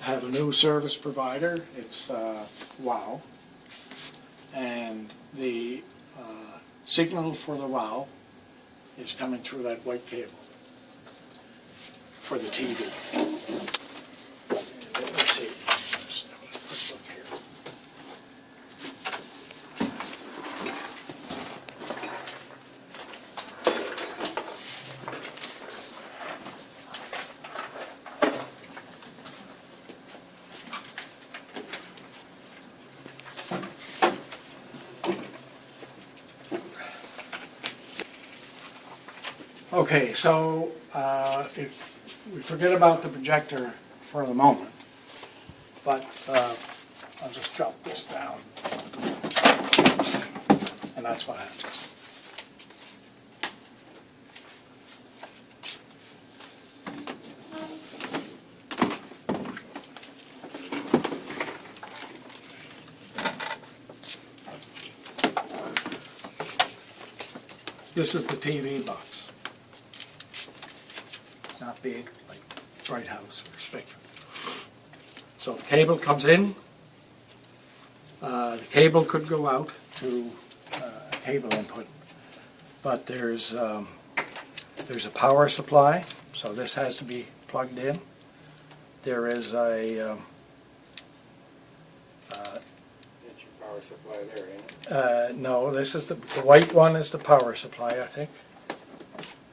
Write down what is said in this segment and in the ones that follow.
have a new service provider. It's WOW. And the signal for the WOW is coming through that white cable for the TV. Let's see. Let's have a quick look here. Okay, so if we forget about the projector for the moment, but I'll just drop this down, and that's what happens. This is the TV box. It's not big like Bright House or Spectrum. So the cable comes in. The cable could go out to a cable input, but there's a power supply, so this has to be plugged in. There is a That's your power supply there, ain't it? no, this is the white one is the power supply, I think.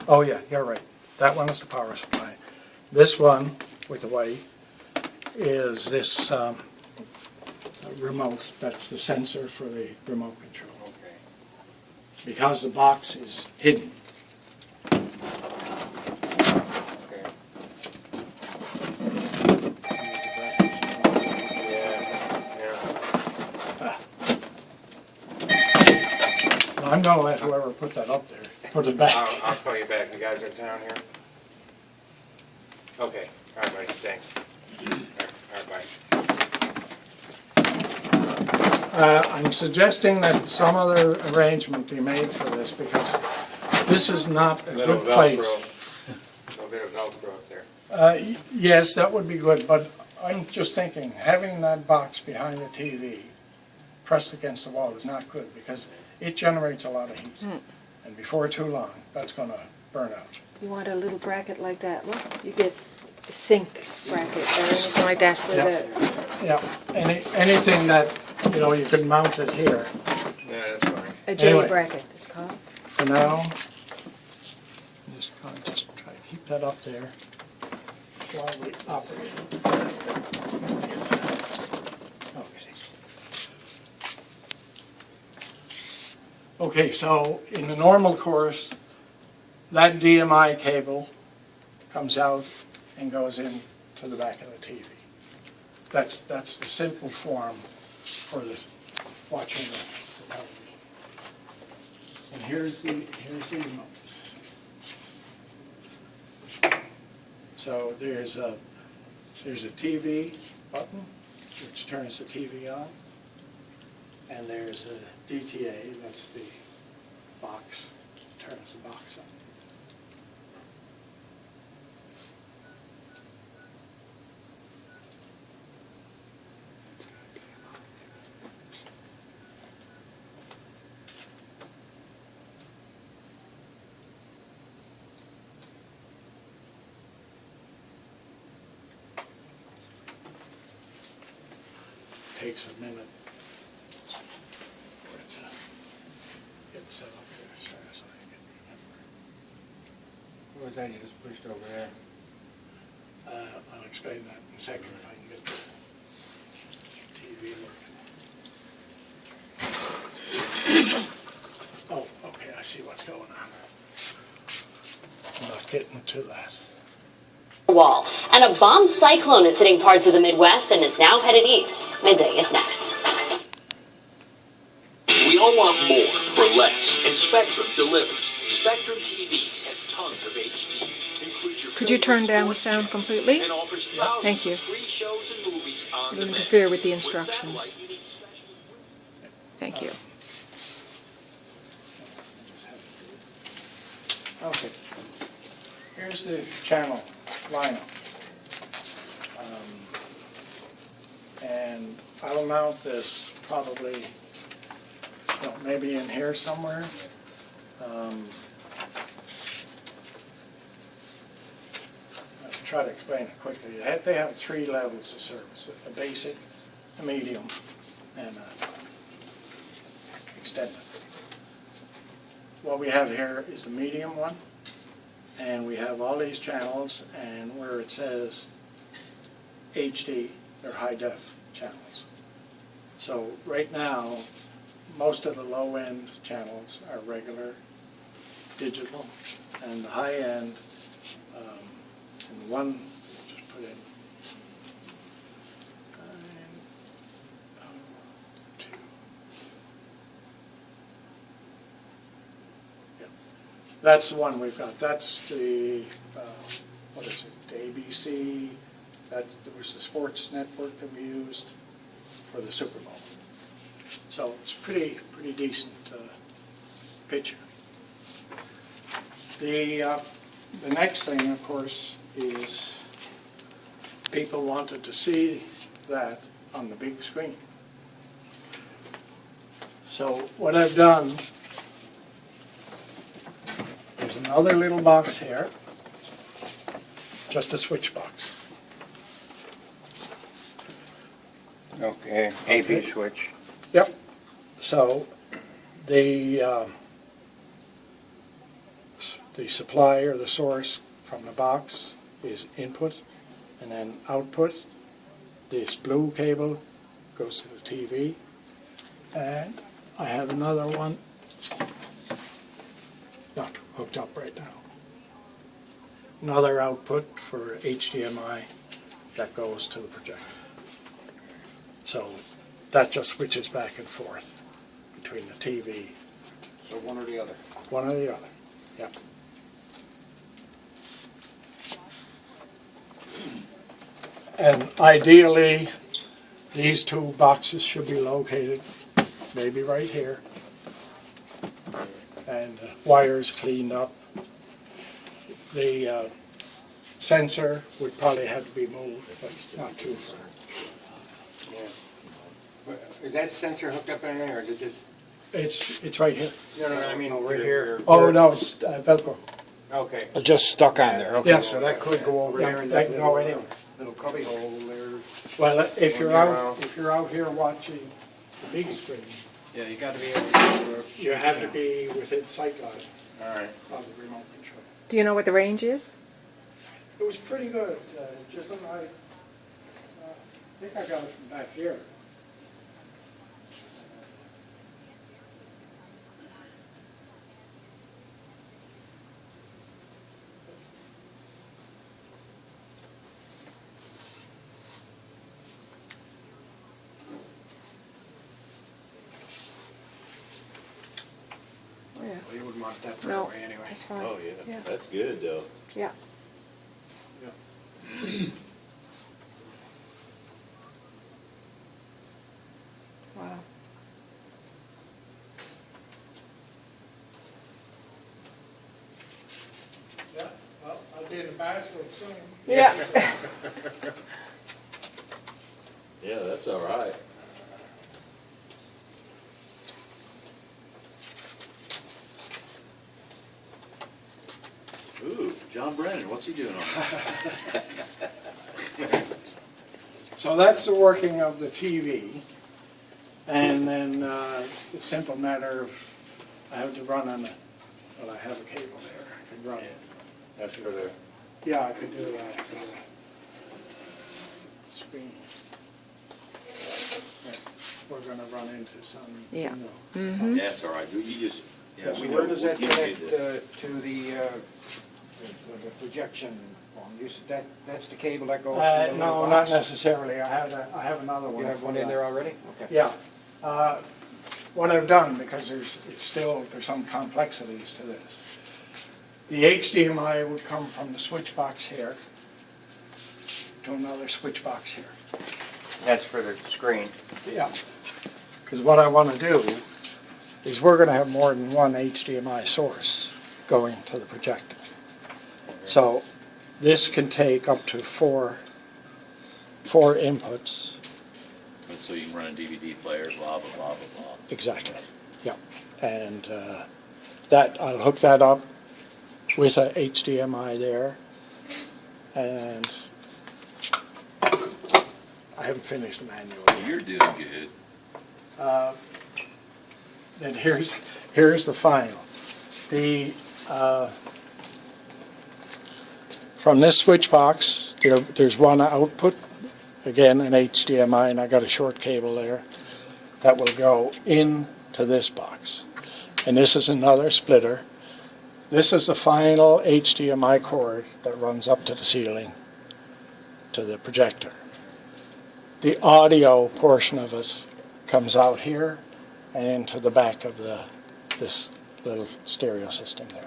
Oh yeah, you're right. That one is the power supply. This one with the white is this remote. That's the sensor for the remote control. Okay. Because the box is hidden. Okay. Yeah. I'm going to let whoever put that up there put it back. I'll call you back. You guys in town here? Okay. All right, buddy. Thanks. All right, bye. I'm suggesting that some other arrangement be made for this because this is not a Little good place. Velcro. A little bit of Velcro up there. Yes, that would be good, but I'm just thinking having that box behind the TV pressed against the wall is not good because it generates a lot of heat. And before too long, that's going to burn out. You want a little bracket like that, look, you get a sink bracket or anything like that for Yeah, anything that, you know, you could mount it here. Yeah, that's fine. a J Anyway. bracket, it's called. For now, I'm just going to just try to keep that up there while we operate. Okay, so in the normal course, that DMI cable comes out and goes in to the back of the TV. That's the simple form for this watching the television. And here's the remote. So there's a TV button which turns the TV on, and there's a DTA, that's the box, turns the box on. Takes a minute for it to get set up here as far as I can remember. What was that you just pushed over there? I'll explain that in a second if I can get the TV working. Oh, okay, I see what's going on. I'm not getting to that. Wall. And a bomb cyclone is hitting parts of the Midwest and is now headed east. Midday is next. We all want more for less, and Spectrum delivers. Spectrum TV has tons of HD. Includes your Could you turn down the sports sound channels, completely? and offers thousands Thank you. of free shows and movies on It'll demand. interfere with the With instructions. satellite, you need special equipment. Thank you. Okay. Here's the channel lineup. I'll mount this probably, maybe in here somewhere. I'll try to explain it quickly. They have 3 levels of service: a basic, a medium, and a extended. What we have here is the medium one, and we have all these channels, and where it says HD, they're high def channels. So right now, most of the low end channels are regular digital, and the high end, and the one, just put in 902. Yeah. That's the one we've got. That's the, what is it, the ABC. There was the sports network that we used for the Super Bowl. So it's pretty decent picture. The next thing, of course, is people wanted to see that on the big screen. So what I've done, there's another little box here, just a switch box. Okay, AV switch. Yep. So the supply or the source from the box is input, and then output. This blue cable goes to the TV, and I have another one not hooked up right now. Another output for HDMI that goes to the projector. So that just switches back and forth between the TV. So one or the other. One or the other, yep. And ideally, these 2 boxes should be located maybe right here. And wires cleaned up. The sensor would probably have to be moved, but not too far. Yeah. Is that sensor hooked up in there, or is it just? It's right here. No, I mean right here. Oh, no, it's Velcro. Okay. Just stuck on there, okay. Yeah. So that could go over Yeah, there in that that can go little, anywhere. little cubby hole there. Well, if you're Well, out here watching the big screen, Yeah, you got to be able to. you have to be within sight line All right. of the remote control. Do you know what the range is? It was pretty good, just like, I think I got it from back here. Oh, yeah. Well, you wouldn't want that far No, away anyway. that's fine. Oh, yeah, Yeah. that's good, though. Yeah. Wow. Yeah, well, I'll be in the bathroom soon. Yeah. Yeah, that's all right. Ooh, John Brennan, what's he doing on that? So that's the working of the TV. And then the simple matter of, I have to run on the, well, I have a cable there, I could run it. That's for the. Yeah, I could do that to the screen. Yeah, we're gonna run into some, you Yeah. know. Mm-hmm. That's all right, you just, yeah, So we where know, does we'll that give you connect the, to the projection one? That's the cable that goes. in the No, little not box? necessarily, I have another one. You have for one in that. there already? Okay. Yeah. What I've done, because there's some complexities to this. The HDMI would come from the switch box here to another switch box here. That's for the screen. Yeah. Because what I want to do is we're going to have more than one HDMI source going to the projector. So this can take up to four inputs And so you can run a DVD player, blah, blah, blah, blah, blah. Exactly, yeah. And that, I'll hook that up with a HDMI there. And I haven't finished the manual yet. You're doing good. Then here's the final. The from this switch box, there's one output, again an HDMI, and I got a short cable there that will go into this box. And this is another splitter. This is the final HDMI cord that runs up to the ceiling to the projector. The audio portion of it comes out here and into the back of this little stereo system there.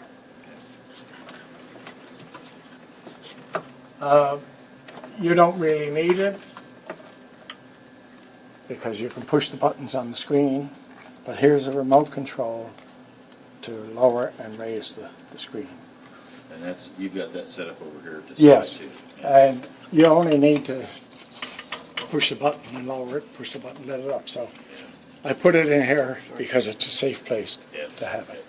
You don't really need it because you can push the buttons on the screen, but here's a remote control to lower and raise the screen. And that's, you've got that set up over here to Yes, too. and you only need to push the button and lower it, push the button, let it up. So I put it in here because it's a safe place Yeah. to have it.